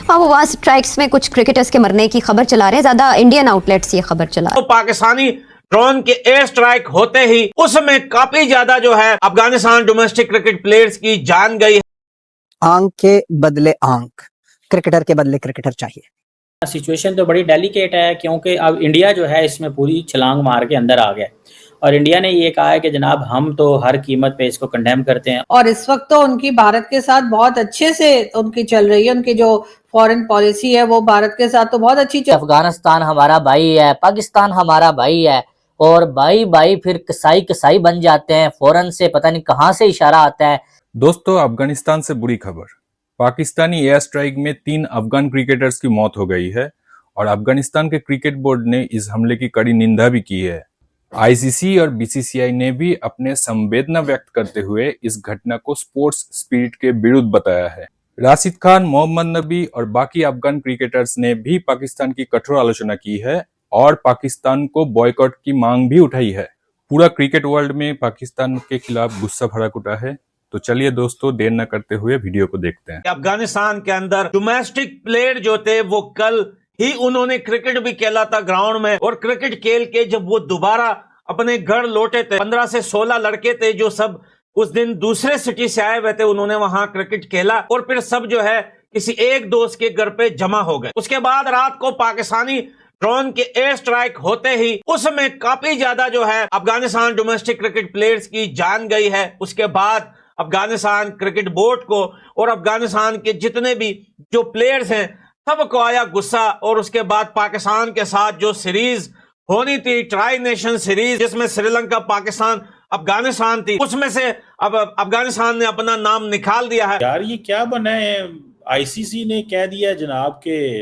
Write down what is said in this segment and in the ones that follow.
हाँ, वो वहाँ स्ट्राइक्स में कुछ क्रिकेटर्स के मरने की खबर चला रहे हैं, ज्यादा इंडियन आउटलेट्स ये खबर चला रहे हैं। तो पाकिस्तानी ड्रोन के एयर स्ट्राइक होते ही उसमें काफी ज्यादा जो है अफगानिस्तान डोमेस्टिक क्रिकेट प्लेयर्स की जान गई। आंख के बदले आंख, क्रिकेटर के बदले क्रिकेटर चाहिए। सिचुएशन तो बड़ी डेलिकेट है, क्योंकि अब इंडिया जो है इसमें पूरी छलांग मार के अंदर आ गया और इंडिया ने ये कहा है कि जनाब हम तो हर कीमत पे इसको कंडेम करते हैं। और इस वक्त तो उनकी भारत के साथ बहुत अच्छे से उनकी चल रही है, उनकी जो फॉरेन पॉलिसी है वो भारत के साथ तो बहुत अच्छी चल। अफगानिस्तान हमारा भाई है, पाकिस्तान हमारा भाई है, और भाई भाई फिर कसाई कसाई बन जाते हैं। फौरन से पता नहीं कहां से इशारा आता है। दोस्तों, अफगानिस्तान से बुरी खबर। पाकिस्तानी एयर स्ट्राइक में 3 अफगान क्रिकेटर्स की मौत हो गई है और अफगानिस्तान के क्रिकेट बोर्ड ने इस हमले की कड़ी निंदा भी की है। आईसीसी और बीसीसीआई ने भी अपने संवेदना व्यक्त करते हुए इस घटना को स्पोर्ट्स स्पिरिट के विरुद्ध बताया है। राशिद खान, मोहम्मद नबी और बाकी अफगान क्रिकेटर्स ने भी पाकिस्तान की कठोर आलोचना की है और पाकिस्तान को बॉयकॉट की मांग भी उठाई है। पूरा क्रिकेट वर्ल्ड में पाकिस्तान के खिलाफ गुस्सा भड़क उठा है। तो चलिए दोस्तों, देर न करते हुए वीडियो को देखते हैं। अफगानिस्तान के अंदर डोमेस्टिक प्लेयर जो थे वो कल ही उन्होंने क्रिकेट भी खेला था ग्राउंड में, और क्रिकेट खेल के जब वो दोबारा अपने घर लौटे थे, 15 से 16 लड़के थे जो सब उस दिन दूसरे सिटी से आए हुए थे। उन्होंने वहां क्रिकेट खेला और फिर सब जो है किसी एक दोस्त के घर पे जमा हो गए। उसके बाद रात को पाकिस्तानी ड्रोन के एयर स्ट्राइक होते ही उसमें काफी ज्यादा जो है अफगानिस्तान डोमेस्टिक क्रिकेट प्लेयर्स की जान गई है। उसके बाद अफगानिस्तान क्रिकेट बोर्ड को और अफगानिस्तान के जितने भी जो प्लेयर्स हैं सबको आया गुस्सा, और उसके बाद पाकिस्तान के साथ जो सीरीज होनी थी, ट्राई नेशन सीरीज, जिसमें श्रीलंका, पाकिस्तान, अफगानिस्तान थी, उसमें से अब अफगानिस्तान ने अपना नाम निकाल दिया है। यार ये क्या बना है, आईसीसी ने कह दिया जनाब के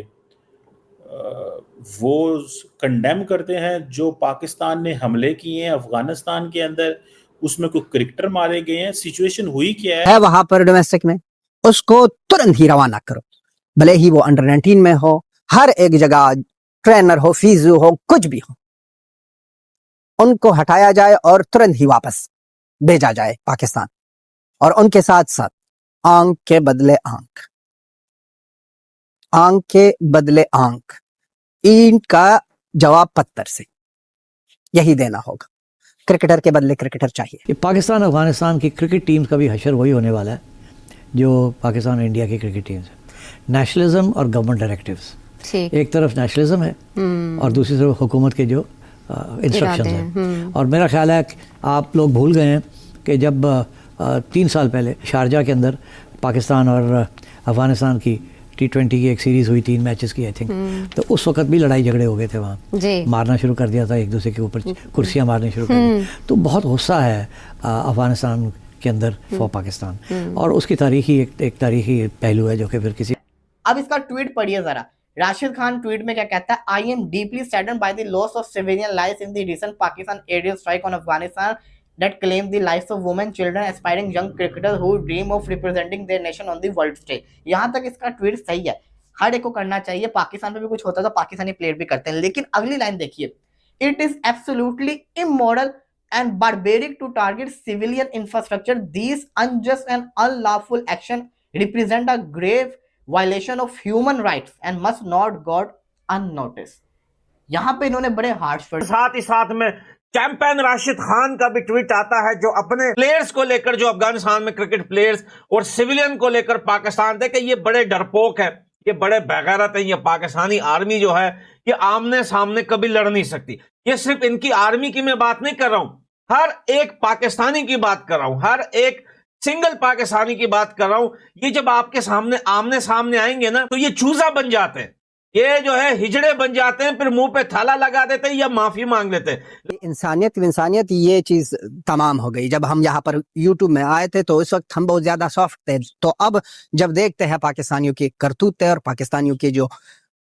वो कंडेम करते हैं जो पाकिस्तान ने हमले किए हैं अफगानिस्तान के अंदर, उसमें कोई क्रिकेटर मारे गए हैं। सिचुएशन हुई क्या है वहां पर डोमेस्टिक में, उसको तुरंत ही रवाना करो, भले ही वो अंडर 19 में हो, हर एक जगह ट्रेनर हो, फिजियो हो, कुछ भी हो, उनको हटाया जाए और तुरंत ही वापस भेजा जाए पाकिस्तान। और उनके साथ साथ आंख के बदले आंख, आंख के बदले आंख, इनका जवाब पत्थर से यही देना होगा। क्रिकेटर के बदले क्रिकेटर चाहिए। पाकिस्तान अफगानिस्तान की क्रिकेट टीम्स का भी हशर वही होने वाला है जो पाकिस्तान और इंडिया की क्रिकेट टीम्स है। नेशनलिज्म और गवर्नमेंट डायरेक्टिव्स, एक तरफ नेशनलिज्म है और दूसरी तरफ हुकूमत के जो इंस्ट्रक्शंस हैं। और मेरा ख्याल है कि आप लोग भूल गए हैं कि जब 3 साल पहले शारजा के अंदर पाकिस्तान और अफगानिस्तान की T20 की एक सीरीज़ हुई, 3 मैचेस की आई थिंक, तो उस वक्त भी लड़ाई झगड़े हो गए थे वहाँ, मारना शुरू कर दिया था एक दूसरे के ऊपर, कुर्सियाँ मारने शुरू कर दी। तो बहुत गुस्सा है अफगानिस्तान के अंदर फॉर पाकिस्तान, और उसकी तारीखी एक तारीखी पहलू है जो कि फिर किसी। अब इसका ट्वीट पढ़िए जरा। राशिद खान ट्वीट में क्या कहता है, I am deeply saddened by the loss of civilian lives in the recent Pakistan aerial strike on Afghanistan that claimed the lives of women, children, aspiring young cricketers who dream of representing their nation on the world stage। यहाँ तक इसका tweet सही है, हर एक को करना चाहिए। पाकिस्तान पे भी कुछ होता है तो पाकिस्तानी प्लेयर भी करते हैं, लेकिन अगली लाइन देखिए, it is absolutely immoral and barbaric to target civilian infrastructure. These unjust and unlawful action represent a grave violation of human rights and must not go unnoticed। यहाँ पे इन्होंने बड़े हार्श वर्ड। साथ ही साथ में चैंपियन राशिद खान का भी ट्वीट आता है जो अपने प्लेयर्स को लेकर, जो अफगानिस्तान में क्रिकेट प्लेयर्स और सिविलियन को लेकर पाकिस्तान देखे ये बड़े डरपोक है, ये बड़े बेगैरत है। ये पाकिस्तानी आर्मी जो है ये आमने सामने कभी लड़ नहीं सकती। ये सिर्फ इनकी आर्मी की मैं बात नहीं कर रहा हूं, हर एक पाकिस्तानी की बात कर रहा हूं, हर एक सिंगल पाकिस्तानी की बात कर रहा हूं। ये जब आपके सामने आमने सामने आएंगे ना तो ये चूजा बन जाते हैं, ये जो है हिजड़े बन जाते हैं, फिर मुंह पे थाला लगा देते हैं या माफी मांग लेते हैं। इंसानियत ये चीज तमाम हो गई। जब हम यहाँ पर यूट्यूब में आए थे तो उस वक्त हम बहुत ज्यादा सॉफ्ट थे, तो अब जब देखते हैं पाकिस्तानियों की करतूत है और पाकिस्तानियों की जो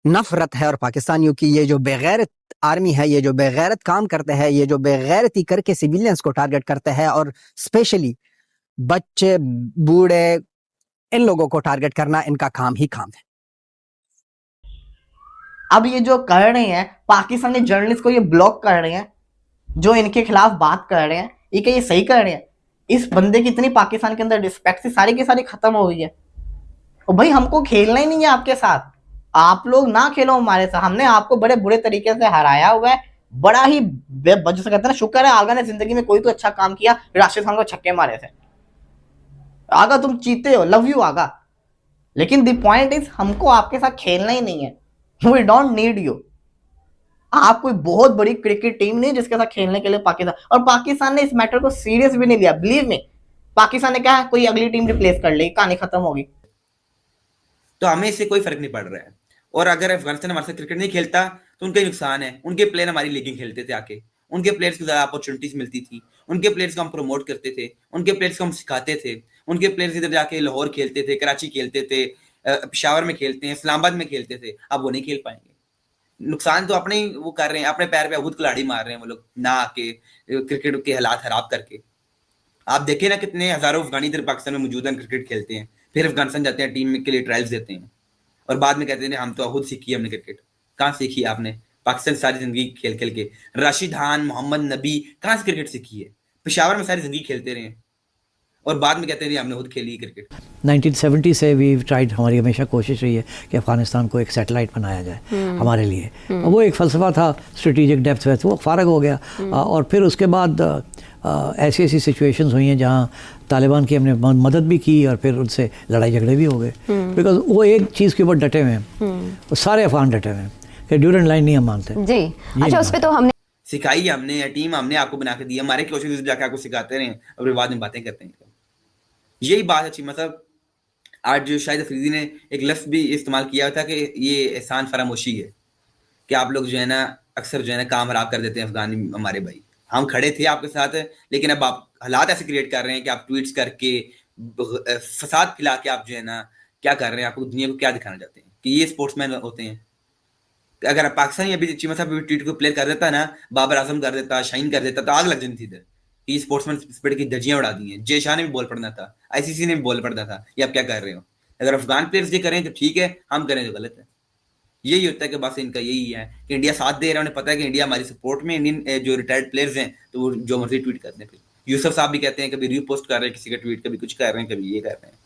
नफरत है और पाकिस्तानियों की ये जो बेगैरत आर्मी है, ये जो बेगैरत काम करते हैं, ये जो बेगैरती करके सिविलियंस को टारगेट करते हैं और स्पेशली बच्चे, बूढ़े, इन लोगों को टारगेट करना इनका काम ही काम है। अब ये जो कर रहे हैं पाकिस्तानी जर्नलिस्ट को, ये ब्लॉक कर रहे हैं, जो इनके खिलाफ बात कर रहे हैं, ये क्या ये सही कर रहे हैं? इस बंदे की इतनी पाकिस्तान के अंदर रिस्पेक्ट से सारी की सारी खत्म हो गई है। और भाई हमको खेलना ही नहीं है आपके साथ, आप लोग ना खेलो हमारे साथ, हमने आपको बड़े बुरे तरीके से हराया हुआ है, बड़ा ही जैसे कहते हैं ना, शुक्र है आगा ने जिंदगी में कोई तो अच्छा काम किया, राशिद खान को छक्के मारे थे। आगा तुम चीते हो, लव यू आगा, लेकिन द पॉइंट इज हमको आपके साथ खेलना ही नहीं है, वी डोंट नीड यू। आप कोई बहुत बड़ी क्रिकेट टीम नहीं जिसके साथ खेलने के लिए पाकिस्तान, और पाकिस्तान ने इस मैटर को सीरियस भी नहीं लिया, बिलीव मी। पाकिस्तान ने कहा कोई अगली टीम रिप्लेस कर लेगी, कहानी खत्म होगी। तो हमें इससे कोई फर्क नहीं पड़ रहा है। और अगर अफगानिस्तान हमारे साथ क्रिकेट नहीं खेलता तो उनका ही नुकसान है। उनके प्लेयर हमारी लीगें खेलते थे आके, उनके प्लेयर्स को ज्यादा अपॉर्चुनिटीज मिलती थी, उनके प्लेयर्स को हम प्रमोट करते थे, उनके प्लेयर्स को हम सिखाते थे, उनके प्लेयर्स इधर जाके लाहौर खेलते थे, कराची खेलते थे, पेशावर में खेलते हैं, इस्लामाबाद में खेलते थे, अब वो नहीं खेल पाएंगे। नुकसान तो अपने ही वो कर रहे हैं, अपने पैर पे खुद कुल्हाड़ी मार रहे हैं वो लोग ना आके क्रिकेट के हालात खराब करके। आप देखें ना कितने हजारों अफगानी इधर पाकिस्तान में मौजूद हैं, क्रिकेट खेलते हैं, फिर अफगानिस्तान जाते हैं, टीम के लिए ट्रायल्स देते हैं और बाद में कहते हैं हम तो खुद सीखी हमने क्रिकेट। कहाँ सीखी आपने? पाकिस्तान सारी जिंदगी खेल खेल के। राशिद खान, मोहम्मद नबी कहाँ से क्रिकेट सीखी है? पेशावर में सारी जिंदगी खेलते रहे और बाद में कहते हैं हमने खुद खेली क्रिकेट। 1970 से वी ट्राइड, हमारी हमेशा कोशिश रही है कि अफगानिस्तान को एक सैटेलाइट बनाया जाए हमारे लिए। वो एक फ़लसफ़ा था स्ट्रेटेजिक डेप्थ वेथ, वो फ़ारग हो गया। और फिर उसके बाद ऐसी ऐसी सिचुएशंस हुई हैं जहाँ तालिबान की हमने मदद भी की और फिर उनसे लड़ाई झगड़े भी हो गए, बिकॉज वो एक चीज़ के ऊपर डटे हुए हैं, वो सारे अफगान डटे हुए हैं कि ड्यूरेंट लाइन नहीं हम मानते जी। अच्छा, उस पर तो हमने सिखाई हमने, या टीम हमने आपको बना के दी, हमारे कोशिश जाकर आपको सिखाते रहे और बाद में बातें करते हैं। यही बात अच्छी, मतलब आज जो शाहिद अफरीदी ने एक लफ्ज़ भी इस्तेमाल किया था कि ये एहसान फरामोशी है, कि आप लोग जो है ना अक्सर जो है ना काम खराब कर देते हैं अफगानी हमारे भाई। हम खड़े थे आपके साथ, लेकिन अब आप हालात ऐसे क्रिएट कर रहे हैं कि आप ट्वीट्स करके फसाद फैला के आप जो है ना क्या कर रहे हैं, आपको दुनिया को क्या दिखाना चाहते हैं कि ये स्पोर्ट्समैन होते हैं। अगर पाकिस्तान अभी चीमा साहब ट्वीट को प्ले कर देता ना, बाबर आजम कर देता, शाहीन कर देता, तो आग लग जाती थी इधर कि स्पोर्ट्समैन स्पिरिट की धज्जियां उड़ा दी हैं। जय शाह ने भी बोल पड़ना था, आईसीसी ने भी बोल पड़ना था, ये आप क्या कर रहे हो। अगर अफगान प्लेयर्स ये करें तो ठीक है, हम करें तो गलत है। यही होता है कि बस इनका यही है कि इंडिया साथ दे रहा है, उन्हें पता है कि इंडिया हमारी सपोर्ट में, इंडियन जो रिटायर्ड प्लेयर्स हैं तो वो जो मर्जी ट्वीट करते हैं। फिर यूसुफ साहब भी कहते हैं कभी रीपोस्ट कर रहे हैं किसी का ट्वीट, कभी कुछ कर रहे हैं, कभी ये कर रहे हैं।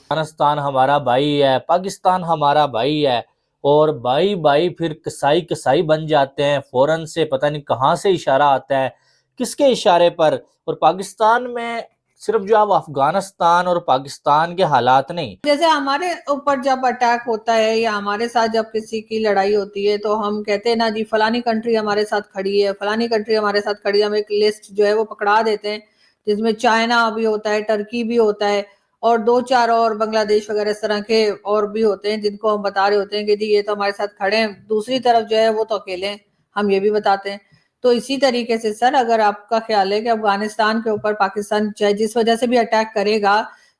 अफगानिस्तान हमारा भाई है, पाकिस्तान हमारा भाई है, और भाई भाई फिर कसाई कसाई बन जाते हैं। फौरन से पता नहीं कहाँ से इशारा आता है, किसके इशारे पर। और पाकिस्तान में सिर्फ जो अब अफगानिस्तान और पाकिस्तान के हालात नहीं, जैसे हमारे ऊपर जब अटैक होता है या हमारे साथ जब किसी की लड़ाई होती है तो हम कहते हैं ना जी फलानी कंट्री हमारे साथ खड़ी है, फलानी कंट्री हमारे साथ खड़ी है। हम एक लिस्ट जो है वो पकड़ा देते हैं जिसमें चाइना भी होता है, टर्की भी होता है और 2-4 और बांग्लादेश वगैरह इस तरह के और भी होते हैं जिनको हम बता रहे होते हैं कि जी ये तो हमारे साथ खड़े हैं, दूसरी तरफ जो है वो तो अकेले हैं, हम ये भी बताते हैं। तो इसी तरीके से सर अगर आपका ख्याल है कि अफगानिस्तान के ऊपर पाकिस्तान चाहे जिस वजह से भी अटैक करेगा,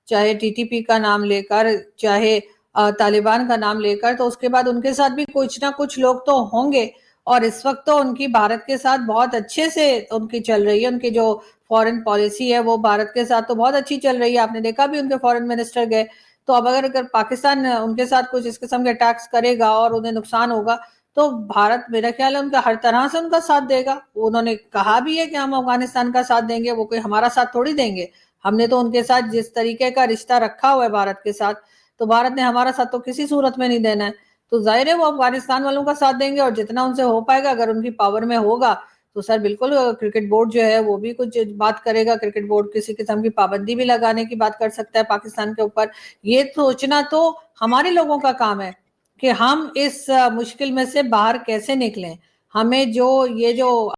चाहे टीटीपी का नाम लेकर, चाहे तालिबान का नाम लेकर, तो उसके बाद उनके साथ भी कुछ ना कुछ लोग तो होंगे। और इस वक्त तो उनकी भारत के साथ बहुत अच्छे से उनकी चल रही है, उनकी जो फॉरेन पॉलिसी है वो भारत के साथ तो बहुत अच्छी चल रही है। आपने देखा भी उनके फॉरेन मिनिस्टर गए। तो अब अगर पाकिस्तान उनके साथ कुछ इस किस्म के अटैक्स करेगा और उन्हें नुकसान होगा तो भारत मेरा ख्याल है उनका हर तरह से उनका साथ देगा। उन्होंने कहा भी है कि हम अफगानिस्तान का साथ देंगे, वो कोई हमारा साथ थोड़ी देंगे। हमने तो उनके साथ जिस तरीके का रिश्ता रखा हुआ है भारत के साथ, तो भारत ने हमारा साथ तो किसी सूरत में नहीं देना है। तो जाहिर है वो अफगानिस्तान वालों का साथ देंगे और जितना उनसे हो पाएगा अगर उनकी पावर में होगा तो सर बिल्कुल क्रिकेट बोर्ड जो है वो भी कुछ बात करेगा। क्रिकेट बोर्ड किसी किस्म की पाबंदी भी लगाने की बात कर सकता है पाकिस्तान के ऊपर। ये सोचना तो हमारे लोगों का काम है कि हम इस मुश्किल में से बाहर कैसे निकलें। हमें जो ये जो